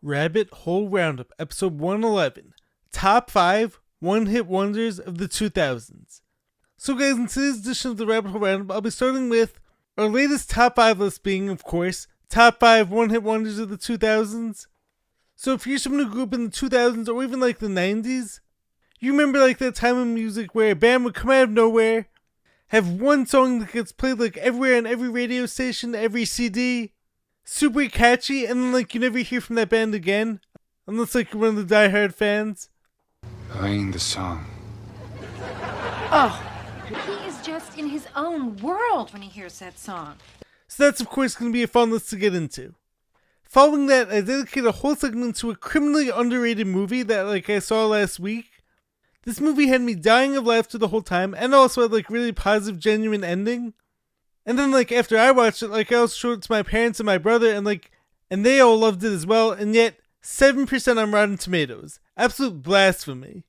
Rabbit Hole Roundup, episode 111, Top 5 One-Hit Wonders of the 2000s. So guys, in today's edition of the Rabbit Hole Roundup, I'll be starting with our latest top 5 list being, of course, Top 5 One-Hit Wonders of the 2000s. So if you're someone who grew up in the 2000s or even like the 90s, you remember like that time in music where a band would come out of nowhere, have one song that gets played like everywhere on every radio station, every CD, super catchy, and then like you never hear from that band again, unless like you're one of the diehard fans. Playing the song. Oh, he is just in his own world when he hears that song. So that's of course going to be a fun list to get into. Following that, I dedicated a whole segment to a criminally underrated movie that like I saw last week. This movie had me dying of laughter the whole time, and also had like really positive, genuine ending. And then like after I watched it, like I also showed it to my parents and my brother, and they all loved it as well, and yet 7% on Rotten Tomatoes. Absolute blasphemy.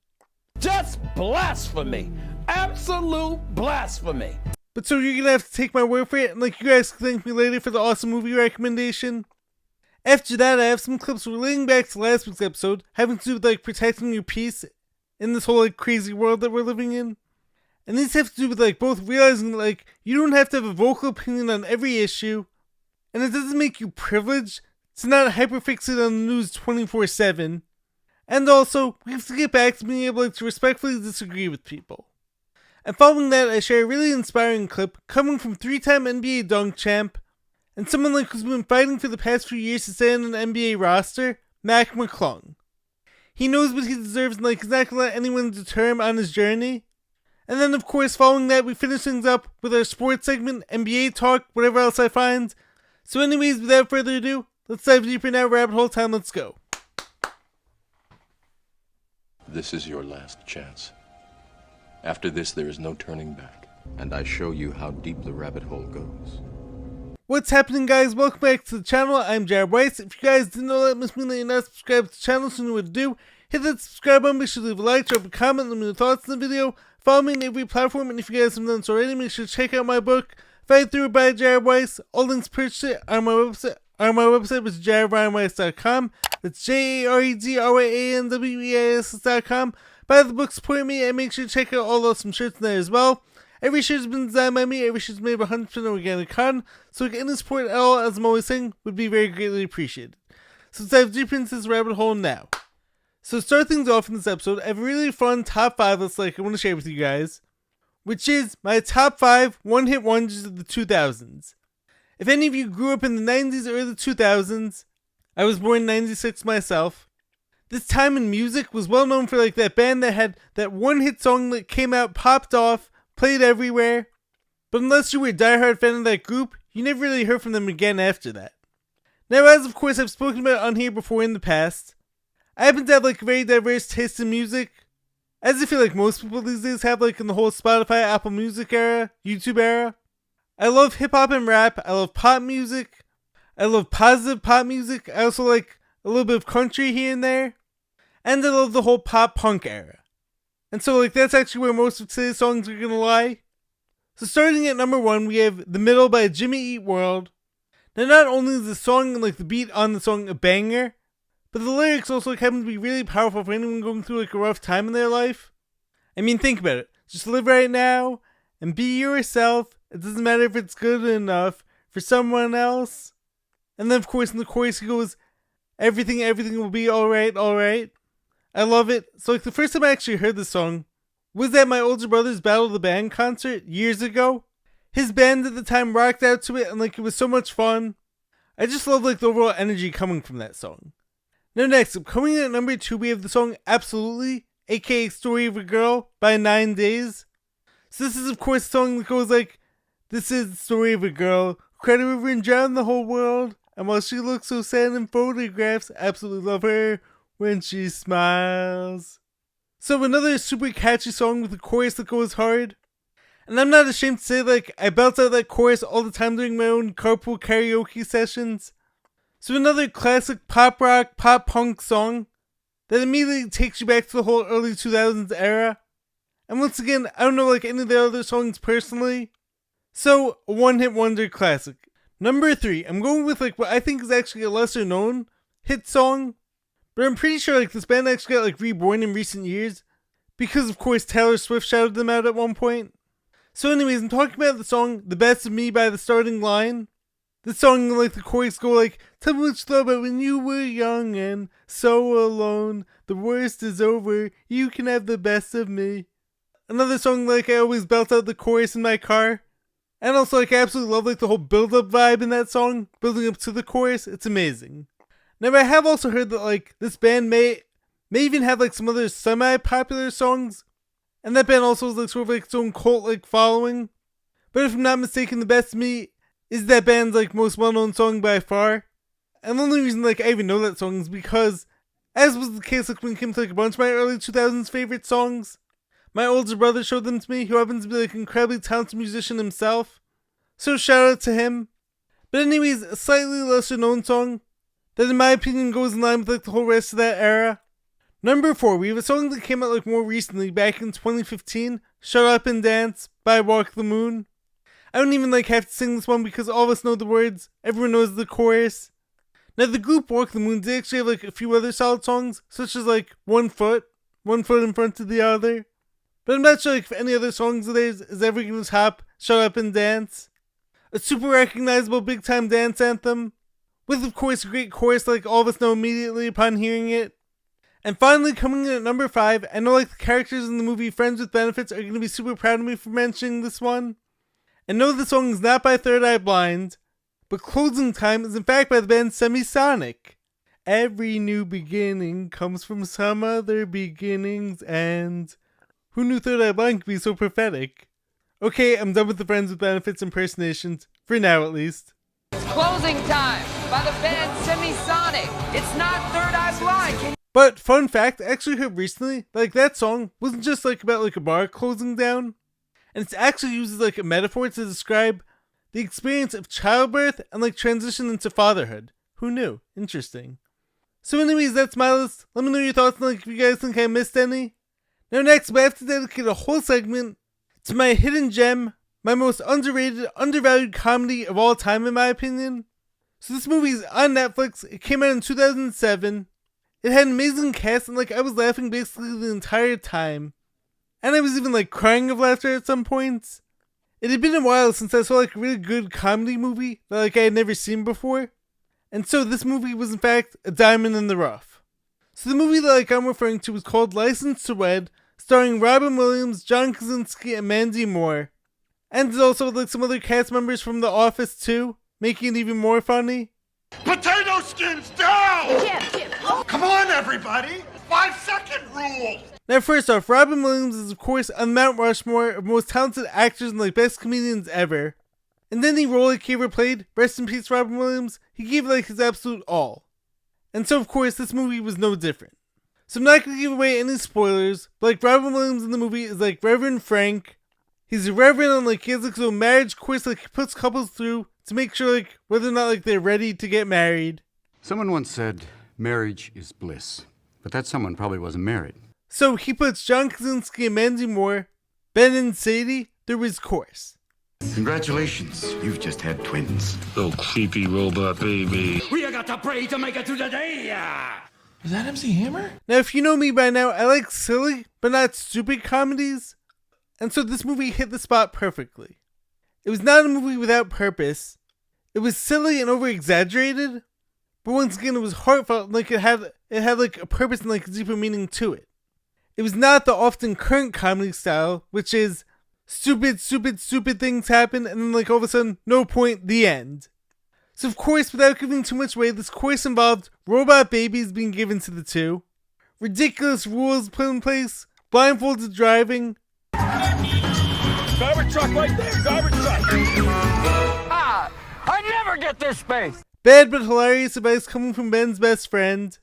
Just blasphemy. Absolute blasphemy. But so you're gonna have to take my word for it, and like you guys can thank me later for the awesome movie recommendation. After that, I have some clips relating back to last week's episode, having to do with like protecting your peace in this whole like crazy world that we're living in. And these have to do with like both realizing that, like you don't have to have a vocal opinion on every issue, and it doesn't make you privileged to not hyperfixate on the news 24/7. And also, we have to get back to being able like, to respectfully disagree with people. And following that, I share a really inspiring clip coming from 3-time NBA dunk champ and someone like who's been fighting for the past few years to stay on an NBA roster, Mac McClung. He knows what he deserves and like he's not gonna let anyone deter him on his journey. And then of course following that we finish things up with our sports segment, NBA talk, whatever else I find. So anyways, without further ado, let's dive deeper now. Rabbit hole time, let's go. This is your last chance. After this there is no turning back, and I show you how deep the rabbit hole goes. What's happening, guys? Welcome back to the channel. I'm Jared Weiss. If you guys didn't know that, must mean that you're not subscribed to the channel, so you know what to do. Hit that subscribe button, make sure to leave a like, drop a comment, let me know your thoughts on the video. Follow me on every platform, and if you guys haven't done so already, make sure to check out my book, Fight Through It by Jared Weiss. All links purchased it on my website, which is jaredryanweiss.com. That's JAREDRYANWEIS.com. Buy the book, support me, and make sure to check out all those awesome shirts in there as well. Every shirt has been designed by me, every shirt is made with 100% organic cotton, so like any support at all, as I'm always saying, would be very greatly appreciated. So let's dive deeper into this rabbit hole now. So to start things off in this episode, I have a really fun top 5 list like I want to share with you guys, which is my top 5 one-hit wonders of the 2000s. If any of you grew up in the 90s or the 2000s, I was born in 96 myself. This time in music was well known for like that band that had that one hit song that came out, popped off, played everywhere, but unless you were a diehard fan of that group, you never really heard from them again after that. Now, as of course I've spoken about on here before in the past, I happen to have like a very diverse taste in music, as I feel like most people these days have like in the whole Spotify, Apple Music era, YouTube era. I love hip hop and rap, I love pop music, I love positive pop music, I also like a little bit of country here and there, and I love the whole pop punk era. And so like that's actually where most of today's songs are gonna lie. So starting at number 1, we have The Middle by Jimmy Eat World. Now not only is the song and like the beat on the song a banger, but the lyrics also like happen to be really powerful for anyone going through like a rough time in their life. I mean, think about it. Just live right now and be yourself. It doesn't matter if it's good enough for someone else. And then of course in the chorus he goes, everything will be alright, alright. I love it. So like the first time I actually heard this song was at my older brother's Battle of the Band concert years ago. His band at the time rocked out to it and like it was so much fun. I just love like the overall energy coming from that song. Now next up, coming in at number 2, we have the song Absolutely, aka Story of a Girl by 9 Days. So this is of course a song that goes like, this is the story of a girl who cried a river and drowned the whole world. And while she looks so sad in photographs, absolutely love her when she smiles. So another super catchy song with a chorus that goes hard. And I'm not ashamed to say like I belt out that chorus all the time during my own carpool karaoke sessions. So another classic pop rock, pop punk song that immediately takes you back to the whole early 2000s era. And once again, I don't know like any of the other songs personally. So a one-hit wonder classic. Number 3, I'm going with like what I think is actually a lesser known hit song, But I'm pretty sure like this band actually got like reborn in recent years, because of course Taylor Swift shouted them out at one point. So anyways, I'm talking about the song The Best of Me by The Starting Line. This song, like the chorus go like, tell me what you thought about when you were young and so alone. The worst is over, you can have the best of me. Another song like I always belt out the chorus in my car. And also like I absolutely love like the whole build-up vibe in that song, building up to the chorus. It's amazing. Now I have also heard that like this band may even have like some other semi-popular songs. And that band also has like sort of like its own cult like following. But if I'm not mistaken, The Best of Me is that band's like most well-known song by far. And the only reason like I even know that song is because, as was the case like when it came to like a bunch of my early 2000s favorite songs, my older brother showed them to me, who happens to be like an incredibly talented musician himself. So shout out to him. But anyways, a slightly lesser known song that in my opinion goes in line with like the whole rest of that era. Number 4, we have a song that came out like more recently, back in 2015, Shut Up and Dance by Walk the Moon. I don't even like have to sing this one because all of us know the words, everyone knows the chorus. Now the group Walk the Moon did actually have like a few other solid songs, such as like One Foot in front of the other. But I'm not sure like if any other songs of theirs is ever going to top Shut Up and Dance. A super recognizable big time dance anthem, with of course a great chorus like all of us know immediately upon hearing it. And finally, coming in at number 5, I know like the characters in the movie Friends with Benefits are going to be super proud of me for mentioning this one. And no, the song is not by Third Eye Blind, but Closing Time is in fact by the band Semisonic. Every new beginning comes from some other beginnings, and who knew Third Eye Blind could be so prophetic? Okay, I'm done with the Friends with Benefits impersonations, for now at least. Closing Time by the band Semisonic. It's not Third Eye Blind. But fun fact, I actually heard recently, like that song wasn't just like about like a bar closing down, and it's actually used as like a metaphor to describe the experience of childbirth and like transition into fatherhood. Who knew? Interesting. So anyways, that's my list. Let me know your thoughts and like if you guys think I missed any. Now next, we have to dedicate a whole segment to my hidden gem, my most underrated, undervalued comedy of all time in my opinion. So this movie is on Netflix. It came out in 2007. It had an amazing cast and like I was laughing basically the entire time. And I was even like crying of laughter at some points. It had been a while since I saw like a really good comedy movie that like I had never seen before. And so this movie was in fact a diamond in the rough. So the movie that like I'm referring to was called License to Wed, starring Robin Williams, John Krasinski, and Mandy Moore. And it also had like some other cast members from The Office too, making it even more funny. Potato skins down! Jim, oh. Come on, everybody! 5-second rule! Now first off, Robin Williams is of course on Mount Rushmore of most talented actors and like best comedians ever. And any role he ever played, rest in peace Robin Williams, he gave like his absolute all. And so of course this movie was no different. So I'm not going to give away any spoilers, but like Robin Williams in the movie is like Reverend Frank. He's a reverend and like he has like his own marriage course like he puts couples through to make sure like whether or not like they're ready to get married. Someone once said marriage is bliss, but that someone probably wasn't married. So he puts John Krasinski and Mandy Moore, Ben and Sadie, through his course. Congratulations, you've just had twins. Little creepy robot baby. We got to pray to make it through the day. Is that MC Hammer? Now if you know me by now, I like silly but not stupid comedies. And so this movie hit the spot perfectly. It was not a movie without purpose. It was silly and over-exaggerated, but once again it was heartfelt and like it had like a purpose and like a deeper meaning to it. It was not the often current comedy style, which is stupid things happen and then like all of a sudden, no point, the end. So of course, without giving too much away, this course involved robot babies being given to the two, ridiculous rules put in place, blindfolded driving. Garbage truck right there, garbage truck. I never get this space. Bad but hilarious advice coming from Ben's best friend,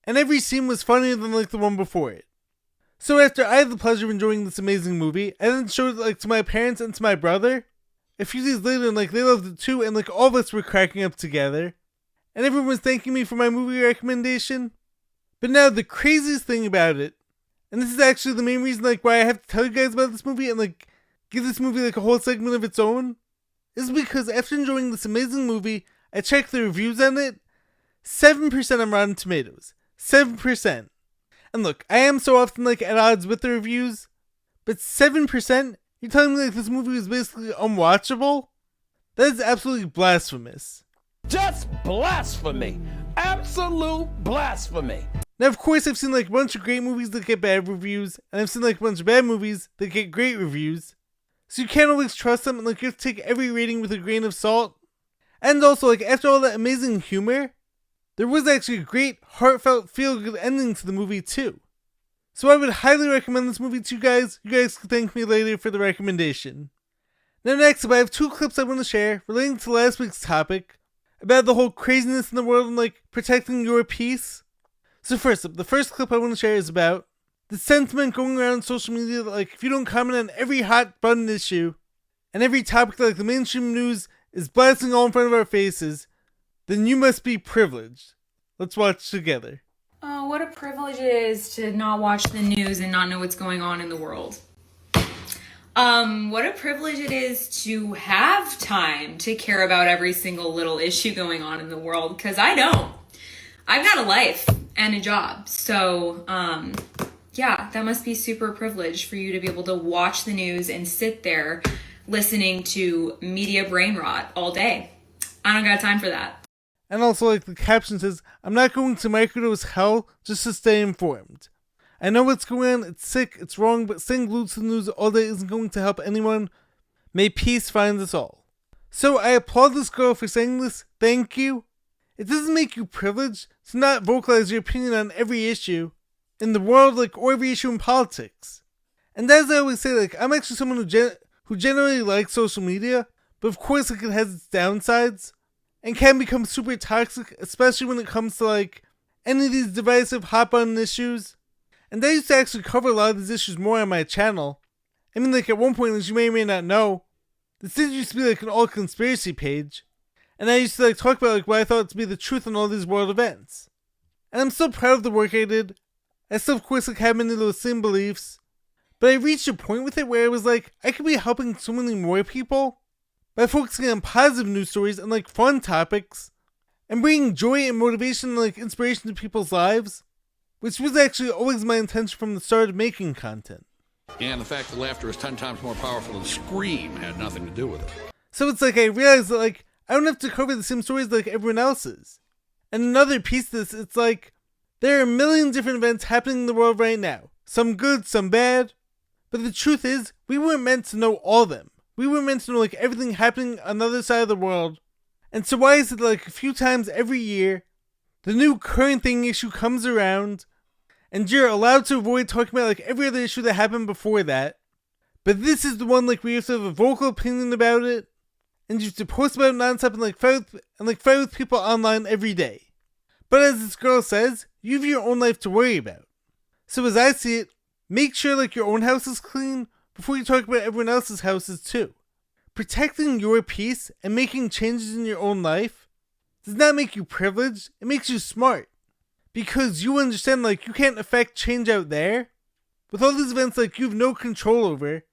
and every scene was funnier than like the one before it. So after I had the pleasure of enjoying this amazing movie, I then showed it like to my parents and to my brother. A few days later, and like they loved it too, and like all of us were cracking up together. And everyone was thanking me for my movie recommendation. But now the craziest thing about it, and this is actually the main reason like why I have to tell you guys about this movie and like give this movie like a whole segment of its own, is because after enjoying this amazing movie, I checked the reviews on it. 7% on Rotten Tomatoes, 7%. And look, I am so often like at odds with the reviews, but 7%? You're telling me like this movie is basically unwatchable? That is absolutely blasphemous. Just blasphemy. Absolute blasphemy. Now, of course, I've seen like a bunch of great movies that get bad reviews, and I've seen like a bunch of bad movies that get great reviews. So you can't always trust them, and like you have to take every rating with a grain of salt. And also, like after all that amazing humor, there was actually a great, heartfelt, feel-good ending to the movie too. So I would highly recommend this movie to you guys. You guys can thank me later for the recommendation. Now next up, I have 2 clips I want to share relating to last week's topic about the whole craziness in the world and like protecting your peace. So first up, the first clip I want to share is about the sentiment going around on social media that like if you don't comment on every hot button issue and every topic that like the mainstream news is blasting all in front of our faces, then you must be privileged. Let's watch together. Oh, what a privilege it is to not watch the news and not know what's going on in the world. What a privilege it is to have time to care about every single little issue going on in the world, because I don't. I've got a life and a job. So, yeah, that must be super privileged for you to be able to watch the news and sit there listening to media brain rot all day. I don't got time for that. And also, like the caption says, I'm not going to microdose hell just to stay informed. I know what's going on, it's sick, it's wrong, but staying glued to the news all day isn't going to help anyone. May peace find us all. So I applaud this girl for saying this, thank you. It doesn't make you privileged to not vocalize your opinion on every issue in the world, like, or every issue in politics. And as I always say, like, I'm actually someone who generally likes social media, but of course, like, it has its downsides. And can become super toxic, especially when it comes to like any of these divisive hot button issues. And I used to actually cover a lot of these issues more on my channel. I mean, like at one point, as you may or may not know, this did used to be like an all conspiracy page. And I used to like talk about like what I thought to be the truth on all these world events. And I'm still proud of the work I did. I still of course like have many of those same beliefs. But I reached a point with it where I was like, I could be helping so many more people by focusing on positive news stories and like fun topics, and bringing joy and motivation and like inspiration to people's lives, which was actually always my intention from the start of making content. And the fact that laughter is 10 times more powerful than scream had nothing to do with it. So it's like I realized that like I don't have to cover the same stories like everyone else's. And another piece of this, it's like there are a million different events happening in the world right now. Some good, some bad. But the truth is, we weren't meant to know all of them. We were meant to know like everything happening on the other side of the world. And so why is it like a few times every year, the new current thing issue comes around, and you're allowed to avoid talking about like every other issue that happened before that. But this is the one like where you have to have a vocal opinion about it, and you have to post about it nonstop and fight with people online every day. But as this girl says, you have your own life to worry about. So as I see it, make sure like your own house is clean before you talk about everyone else's houses too. Protecting your peace and making changes in your own life does not make you privileged, it makes you smart. Because you understand like you can't affect change out there. With all these events like you have no control over.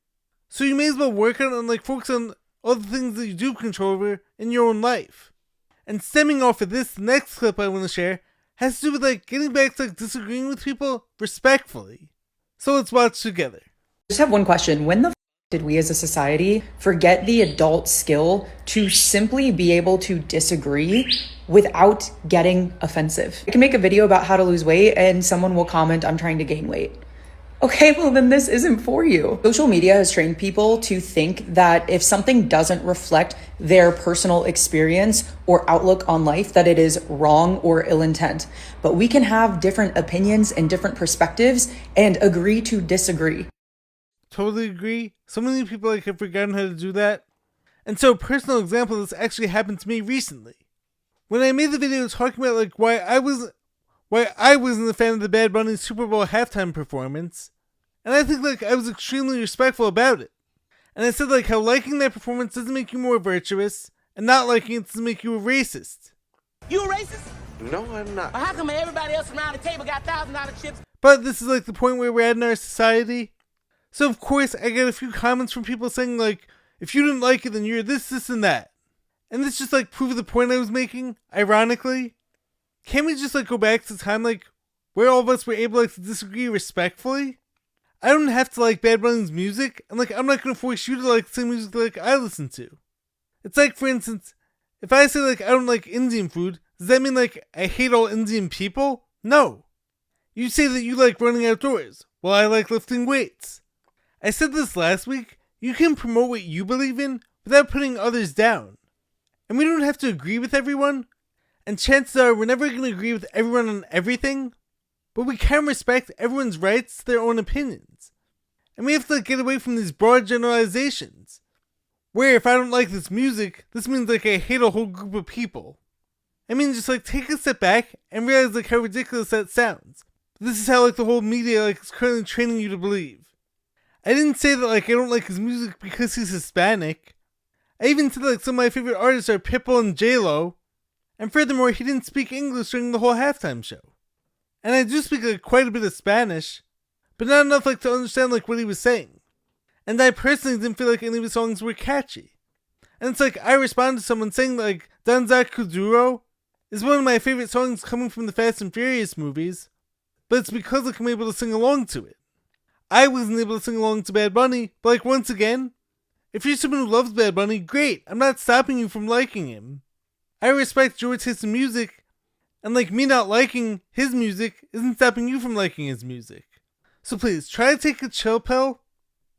So you may as well work on and like focus on all the things that you do control over in your own life. And stemming off of this, the next clip I want to share has to do with like getting back to like disagreeing with people respectfully. So let's watch together. I just have one question. When the did we as a society forget the adult skill to simply be able to disagree without getting offensive? I can make a video about how to lose weight and someone will comment, I'm trying to gain weight. Okay, well then this isn't for you. Social media has trained people to think that if something doesn't reflect their personal experience or outlook on life, that it is wrong or ill intent. But we can have different opinions and different perspectives and agree to disagree. Totally agree. So many people like have forgotten how to do that. And so a personal example of this actually happened to me recently. When I made the video talking about like why I wasn't a fan of the Bad Bunny Super Bowl halftime performance, and I think like I was extremely respectful about it. And I said like how liking that performance doesn't make you more virtuous, and not liking it doesn't make you a racist. You a racist? No, I'm not. Well, how come everybody else around the table got $1,000 chips? But this is like the point where we're at in our society. So of course I got a few comments from people saying like, if you didn't like it then you're this and that. And this just like proved the point I was making, ironically. Can't we just like go back to the time like where all of us were able like to disagree respectfully. I don't have to like Bad Bunny's music, and like I'm not gonna force you to like the same music like I listen to. It's like, for instance, if I say like I don't like Indian food, does that mean like I hate all Indian people? No. You say that you like running outdoors, while I like lifting weights. I said this last week, you can promote what you believe in without putting others down. And we don't have to agree with everyone, and chances are we're never going to agree with everyone on everything, but we can respect everyone's rights to their own opinions. And we have to get away from these broad generalizations, where if I don't like this music, this means like I hate a whole group of people. I mean, just like take a step back and realize like how ridiculous that sounds. This is how like the whole media like is currently training you to believe. I didn't say that like I don't like his music because he's Hispanic. I even said that like some of my favorite artists are Pitbull and J-Lo. And furthermore, he didn't speak English during the whole halftime show. And I do speak like quite a bit of Spanish, but not enough like to understand like what he was saying. And I personally didn't feel like any of his songs were catchy. And it's like I responded to someone saying that, like Danza Kuduro is one of my favorite songs coming from the Fast and Furious movies, but it's because like I'm able to sing along to it. I wasn't able to sing along to Bad Bunny, but like once again, if you're someone who loves Bad Bunny, great, I'm not stopping you from liking him. I respect your taste in music, and like me not liking his music isn't stopping you from liking his music. So please, try to take a chill pill,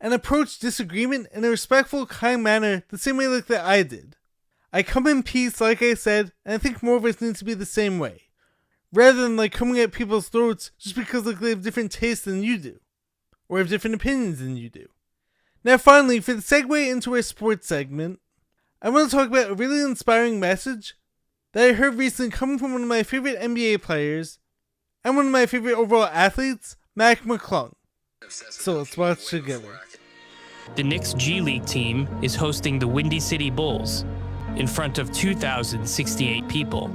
and approach disagreement in a respectful, kind manner the same way like that I did. I come in peace, like I said, and I think more of us need to be the same way. Rather than like coming at people's throats just because like they have different tastes than you do. Or have different opinions than you do. Now finally, for the segue into our sports segment, I want to talk about a really inspiring message that I heard recently coming from one of my favorite NBA players and one of my favorite overall athletes, Mac McClung. So let's watch together. The Knicks G League team is hosting the Windy City Bulls in front of 2,068 people.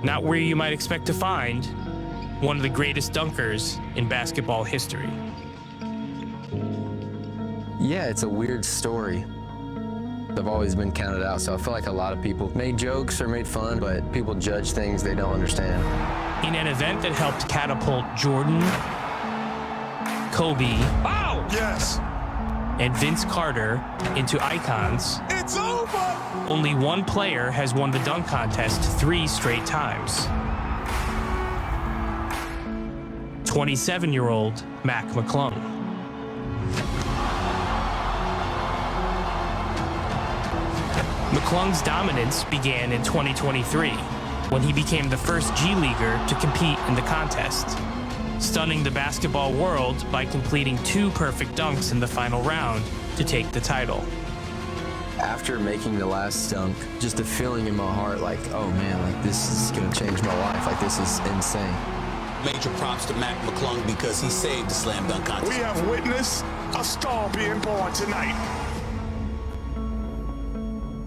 Not where you might expect to find one of the greatest dunkers in basketball history. Yeah, it's a weird story. I've always been counted out, so I feel like a lot of people made jokes or made fun, but people judge things they don't understand. In an event that helped catapult Jordan, Kobe, Yes! and Vince Carter into icons, It's over! only one player has won the dunk contest 3 straight times. 27-year-old Mac McClung. McClung's dominance began in 2023, when he became the first G Leaguer to compete in the contest, stunning the basketball world by completing 2 perfect dunks in the final round to take the title. After making the last dunk, just a feeling in my heart like, oh man, like this is gonna change my life, like this is insane. Major props to Mac McClung because he saved the slam dunk contest. We have witnessed a star being born tonight.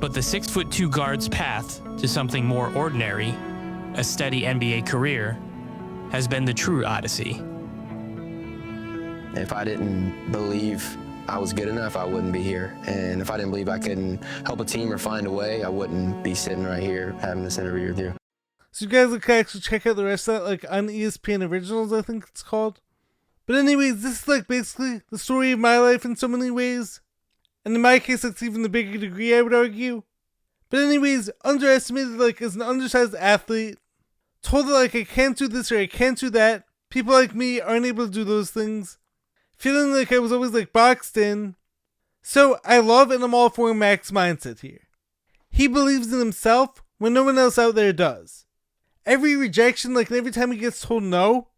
But the 6'2" guard's path to something more ordinary, a steady NBA career, has been the true odyssey. If I didn't believe I was good enough, I wouldn't be here. And if I didn't believe I could help a team or find a way, I wouldn't be sitting right here having this interview with you. So you guys can actually check out the rest of that, like on ESPN Originals, I think it's called. But anyways, this is like basically the story of my life in so many ways. And in my case, that's even the bigger degree, I would argue. But anyways, underestimated like as an undersized athlete, told that like I can't do this or I can't do that. People like me aren't able to do those things. Feeling like I was always like boxed in. So I love and I'm all for Mac's mindset here. He believes in himself when no one else out there does. Every rejection, like every time he gets told no,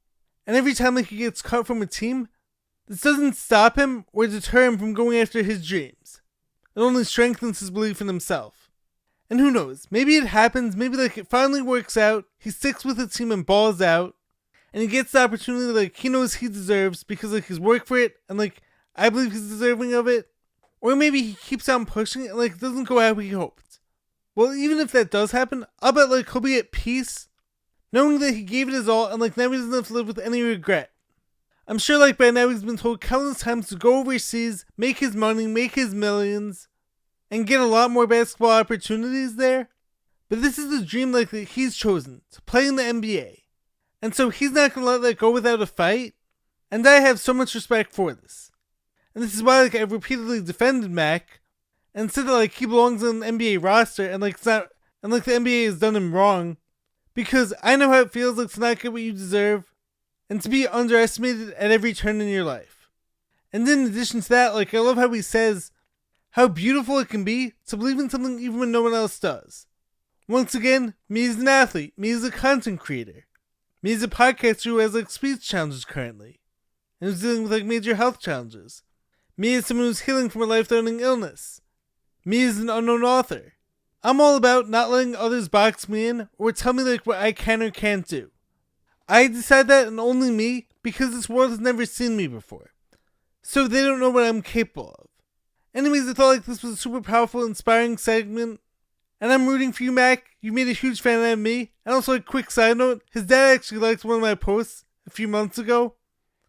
and every time like he gets cut from a team, this doesn't stop him or deter him from going after his dreams. It only strengthens his belief in himself. And who knows, maybe it happens, maybe like it finally works out, he sticks with the team and balls out, and he gets the opportunity like he knows he deserves because like he's worked for it, and like I believe he's deserving of it. Or maybe he keeps on pushing it and like it doesn't go how he hoped. Well, even if that does happen, I'll bet like he'll be at peace, knowing that he gave it his all and like now he doesn't have to live with any regret. I'm sure like by now he's been told countless times to go overseas, make his money, make his millions, and get a lot more basketball opportunities there. But this is the dream like that he's chosen, to play in the NBA. And so he's not going to let that go without a fight. And I have so much respect for this. And this is why like I've repeatedly defended Mac and said that like he belongs on an NBA roster and like it's not, and like the NBA has done him wrong. Because I know how it feels like to not get what you deserve and to be underestimated at every turn in your life. And in addition to that, like I love how he says how beautiful it can be to believe in something even when no one else does. Once again, me as an athlete, me as a content creator, me as a podcaster who has like speech challenges currently, and who's dealing with like major health challenges, me as someone who's healing from a life-threatening illness, me as an unknown author. I'm all about not letting others box me in or tell me like what I can or can't do. I decide that and only me because this world has never seen me before. So they don't know what I'm capable of. Anyways, I thought like this was a super powerful, inspiring segment. And I'm rooting for you, Mac. You made a huge fan out of me. And also a quick side note, his dad actually liked one of my posts a few months ago.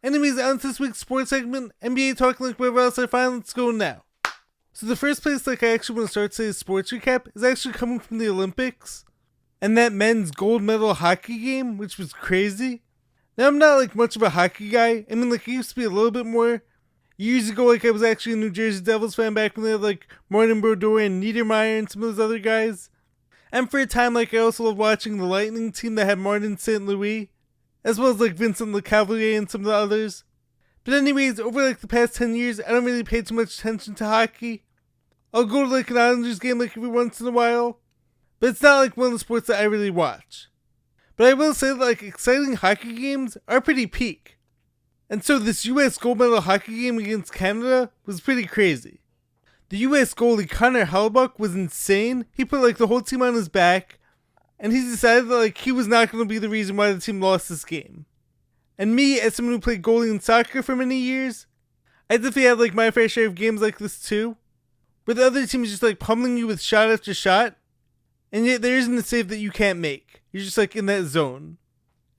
Anyways, on to this week's sports segment, NBA talking like wherever else I find, let's go now. So the first place like I actually want to start today's sports recap is actually coming from the Olympics. And that men's gold medal hockey game, which was crazy. Now I'm not like much of a hockey guy. I mean like I used to be a little bit more. Years ago like I was actually a New Jersey Devils fan back when they had like Martin Brodeur and Niedermeyer and some of those other guys. And for a time like I also loved watching the Lightning team that had Martin St. Louis. As well as like Vincent LeCavalier and some of the others. But anyways, over like the past 10 years, I don't really pay too much attention to hockey. I'll go to like an Islanders game like every once in a while. But it's not like one of the sports that I really watch. But I will say that like exciting hockey games are pretty peak. And so this US gold medal hockey game against Canada was pretty crazy. The US goalie Connor Hellebuyck was insane. He put like the whole team on his back. And he decided that like he was not going to be the reason why the team lost this game. And me, as someone who played goalie in soccer for many years, I definitely had like my fair share of games like this too. Where the other team is just like pummeling you with shot after shot. And yet there isn't a save that you can't make. You're just like in that zone.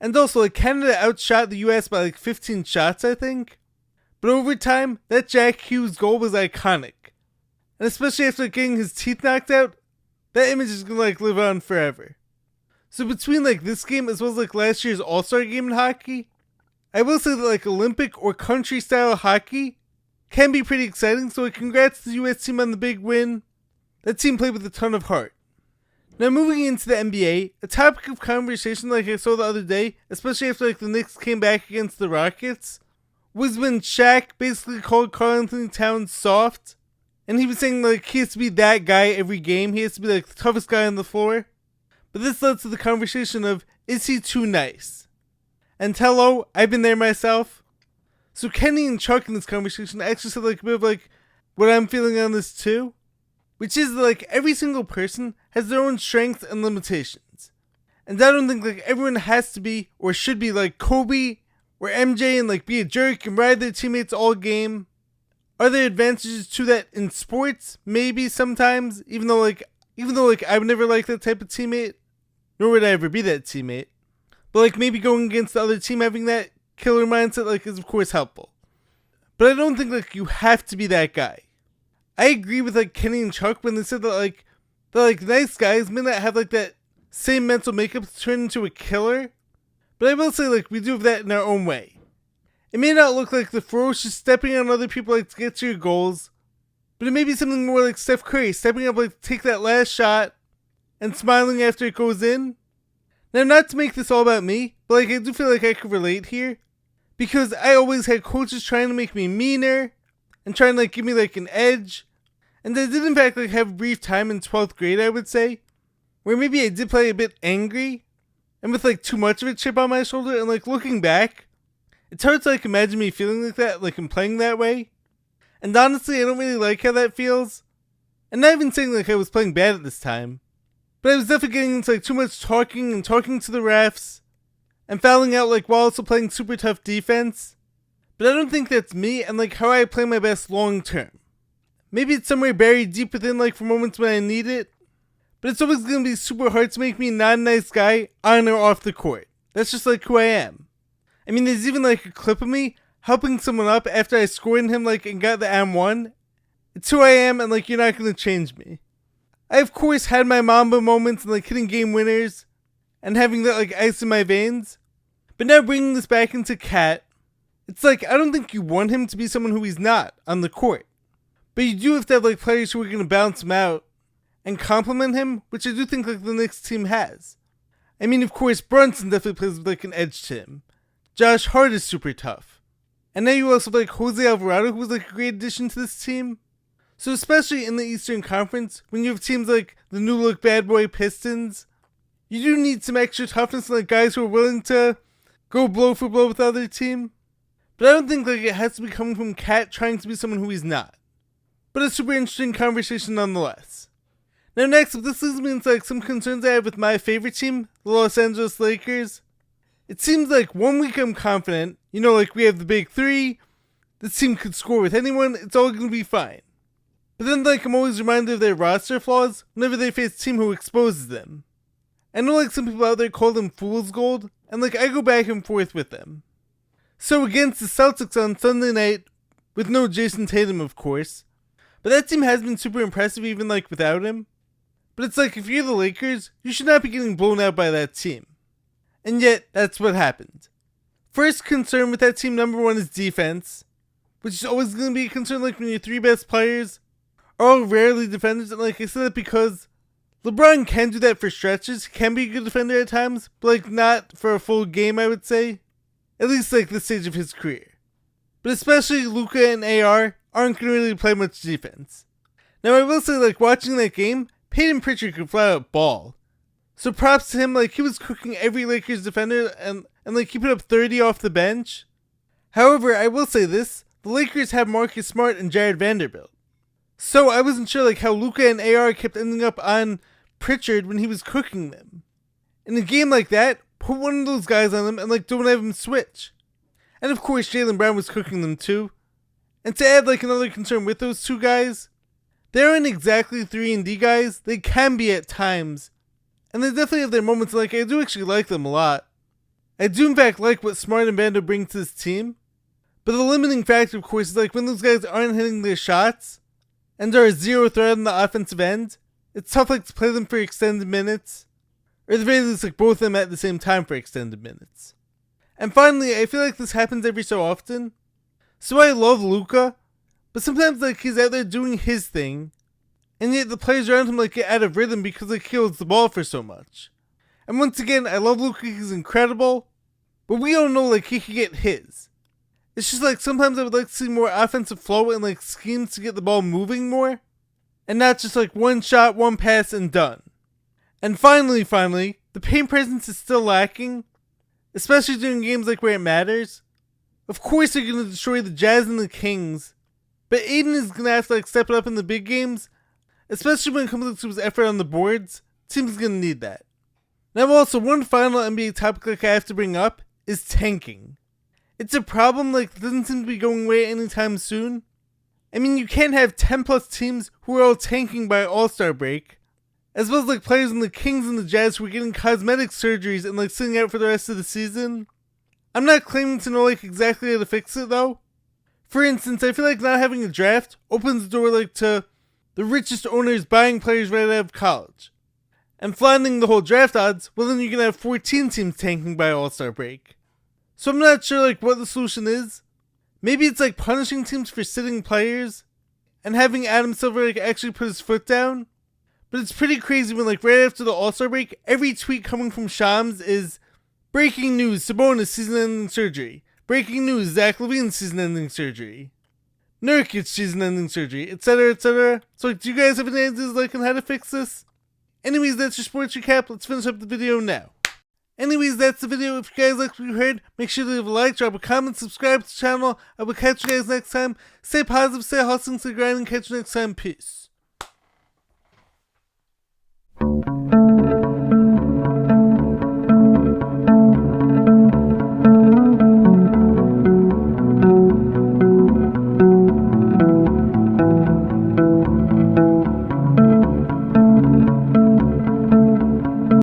And also like Canada outshot the US by like 15 shots I think. But over time, that Jack Hughes goal was iconic. And especially after getting his teeth knocked out, that image is going to like live on forever. So between like this game as well as like last year's All-Star game in hockey, I will say that like Olympic or country style hockey can be pretty exciting, so like, congrats to the US team on the big win. That team played with a ton of heart. Now moving into the NBA, a topic of conversation like I saw the other day, especially after like the Knicks came back against the Rockets, was when Shaq basically called Karl-Anthony Towns soft. And he was saying like he has to be that guy every game, he has to be like the toughest guy on the floor. But this led to the conversation of, is he too nice? And hello, I've been there myself. So Kenny and Chuck in this conversation actually said like a bit of like what I'm feeling on this too. Which is like every single person has their own strengths and limitations. And I don't think like everyone has to be or should be like Kobe or MJ and like be a jerk and ride their teammates all game. Are there advantages to that in sports? Maybe sometimes, even though I would never like that type of teammate. Nor would I ever be that teammate. But like maybe going against the other team having that killer mindset like is of course helpful. But I don't think like you have to be that guy. I agree with like Kenny and Chuck when they said that like nice guys may not have like that same mental makeup to turn into a killer. But I will say like we do have that in our own way. It may not look like the ferocious stepping on other people like to get to your goals. But it may be something more like Steph Curry stepping up like to take that last shot and smiling after it goes in. Now, not to make this all about me, but like I do feel like I could relate here. Because I always had coaches trying to make me meaner and trying to like give me like an edge. And I did in fact like have a brief time in 12th grade, I would say, where maybe I did play a bit angry and with like too much of a chip on my shoulder. And like looking back, it's hard to like imagine me feeling like that, like I'm playing that way. And honestly, I don't really like how that feels. And not even saying like I was playing bad at this time. But I was definitely getting into like too much talking and talking to the refs and fouling out like while also playing super tough defense. But I don't think that's me and like how I play my best long term. Maybe it's somewhere buried deep within like for moments when I need it. But it's always going to be super hard to make me not a nice guy on or off the court. That's just like who I am. I mean there's even like a clip of me helping someone up after I scored him like and got the M1. It's who I am and like you're not going to change me. I of course had my Mamba moments and like hitting game winners and having that like ice in my veins. But now bringing this back into Cat, it's like, I don't think you want him to be someone who he's not on the court. But you do have to have like players who are going to balance him out and complement him, which I do think like the Knicks team has. I mean, of course, Brunson definitely plays with like an edge to him. Josh Hart is super tough. And now you also have like Jose Alvarado, who was like a great addition to this team. So especially in the Eastern Conference, when you have teams like the new look bad boy Pistons, you do need some extra toughness and like guys who are willing to go blow for blow with the other team. But I don't think like it has to be coming from Cat trying to be someone who he's not. But a super interesting conversation nonetheless. Now next up, this leads me into like some concerns I have with my favorite team, the Los Angeles Lakers. It seems like 1 week I'm confident, you know, like we have the big three, this team could score with anyone, it's all going to be fine. But then like I'm always reminded of their roster flaws whenever they face a team who exposes them. I know like some people out there call them fool's gold, and like I go back and forth with them. So against the Celtics on Sunday night, with no Jason Tatum of course, but that team has been super impressive even like without him. But it's like if you're the Lakers, you should not be getting blown out by that team. And yet, that's what happened. First concern with that team, number one, is defense, which is always going to be a concern like when your three best players are all rarely defenders. And like I said that because LeBron can do that for stretches, can be a good defender at times, but like not for a full game, I would say. At least like this stage of his career. But especially Luka and AR aren't going to really play much defense. Now I will say like watching that game, Peyton Pritchard could flat out ball. So props to him, like he was cooking every Lakers defender and like he put up 30 off the bench. However, I will say this, the Lakers have Marcus Smart and Jared Vanderbilt. So I wasn't sure like how Luka and AR kept ending up on Pritchard when he was cooking them. In a game like that, put one of those guys on him and like don't have him switch. And of course Jaylen Brown was cooking them too. And to add like another concern with those two guys, they aren't exactly 3-and-D guys, they can be at times. And they definitely have their moments, like I do actually like them a lot. I do in fact like what Smart and Vando bring to this team. But the limiting factor of course is like when those guys aren't hitting their shots and are a zero threat on the offensive end, it's tough like to play them for extended minutes. Or at the very least like both of them at the same time for extended minutes. And finally, I feel like this happens every so often. So I love Luka, but sometimes like he's out there doing his thing. And yet the players around him like get out of rhythm because like he holds the ball for so much. And once again, I love Luka, he's incredible, but we all know like he can get his. It's just like sometimes I would like to see more offensive flow and like schemes to get the ball moving more. And not just like one shot, one pass, and done. And finally, the paint presence is still lacking, especially during games like where it matters. Of course they're going to destroy the Jazz and the Kings, but Aiden is going to have to like step it up in the big games. Especially when it comes to his effort on the boards, team's gonna need that. Now also, one final NBA topic like I have to bring up is tanking. It's a problem like that doesn't seem to be going away anytime soon. I mean, you can't have 10 plus teams who are all tanking by All-Star break, as well as like players in the Kings and the Jazz who are getting cosmetic surgeries and like sitting out for the rest of the season. I'm not claiming to know like exactly how to fix it though. For instance, I feel like not having a draft opens the door like to the richest owners buying players right out of college. And flattening the whole draft odds, well then you're going to have 14 teams tanking by All-Star break. So I'm not sure like what the solution is. Maybe it's like punishing teams for sitting players and having Adam Silver like actually put his foot down. But it's pretty crazy when like right after the All-Star break, every tweet coming from Shams is breaking news, Sabonis season-ending surgery. Breaking news, Zach LaVine season-ending surgery. Nurkic season-ending surgery, etc., etc. So, like, do you guys have any ideas, like, on how to fix this? Anyways, that's your sports recap. Let's finish up the video now. Anyways, that's the video. If you guys liked what you heard, make sure to leave a like, drop a comment, subscribe to the channel. I will catch you guys next time. Stay positive, stay hustling, stay grinding. Catch you next time. Peace.